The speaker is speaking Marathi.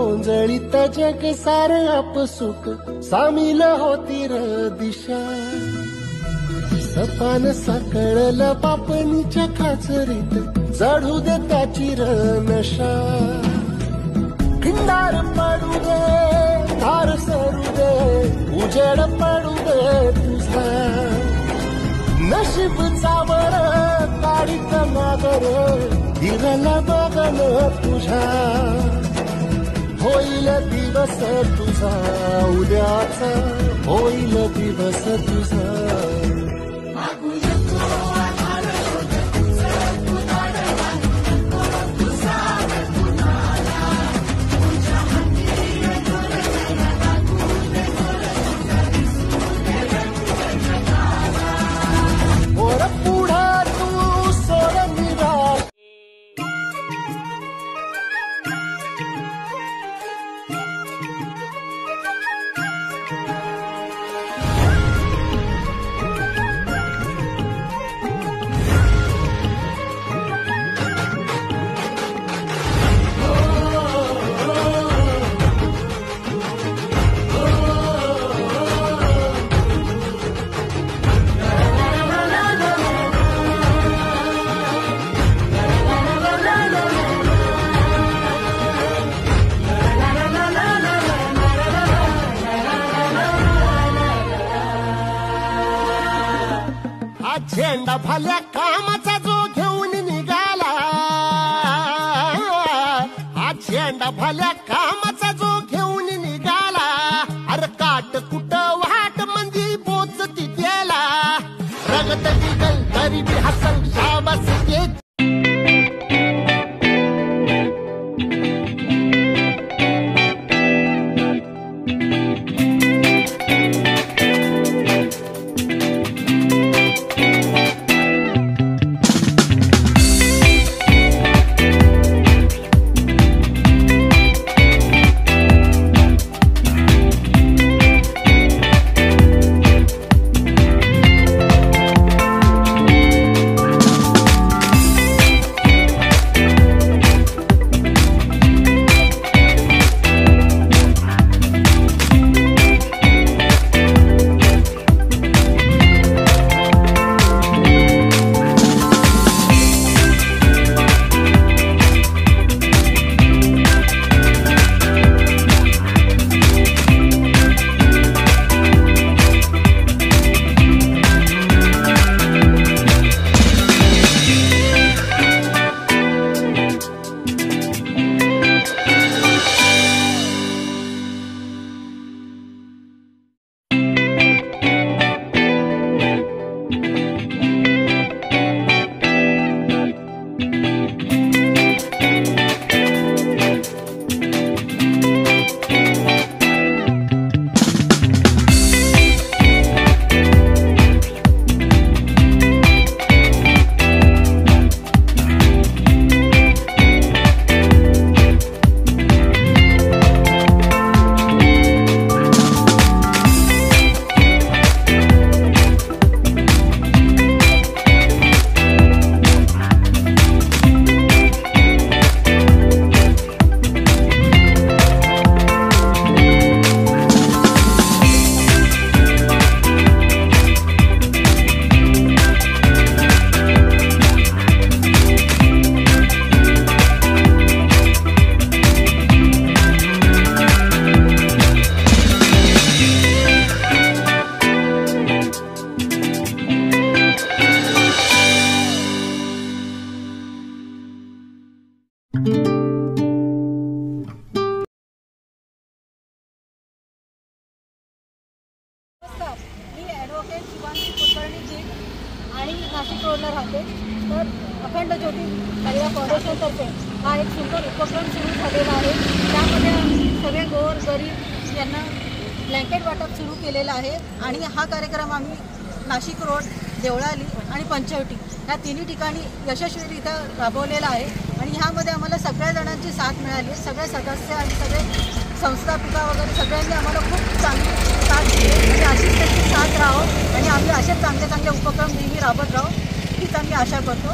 ओंजळीत जग सार आपसुक सामील होती र दिशा सपान साकळलं पापणीच्या खाचरीत चढू दे त्याची र नशा खिंडार पडू दे धार सरू दे उजेड पडू दे तुझा नशीब चावर काढीत नागर हिरला बघन तुझ्या होईल दिवस तुझा उद्याचा होईल दिवस तुझा झेंडा भल्या कामाचा जो घेऊन निघाला हा झेंडा भल्या कामाचा जो घेऊन निघाला अरे काट कुट वाट मंदी पोचती त्याला रगत निघल तरी बी हसल शाबास नाशिक रोडला राहते. तर अखंड ज्योती महिला फाउंडेशनतर्फे हा एक सुंदर उपक्रम सुरू झालेला आहे. त्यामध्ये सगळे गोर गरीब यांना ब्लँकेट वाटप सुरू केलेलं आहे आणि हा कार्यक्रम आम्ही नाशिक रोड, देवळाली आणि पंचवटी या तिन्ही ठिकाणी यशस्वीरित्या राबवलेला आहे. आणि ह्यामध्ये आम्हाला सगळ्या जणांची साथ मिळाली. सगळे सदस्य आणि सगळे संस्थापिका वगैरे सगळ्यांनी आम्हाला खूप चांगली साथ दिली आणि अशीच त्याची साथ राहो आणि आम्ही असेच चांगले चांगले उपक्रम नेहमी राबत राहू हीच आम्ही आशा करतो.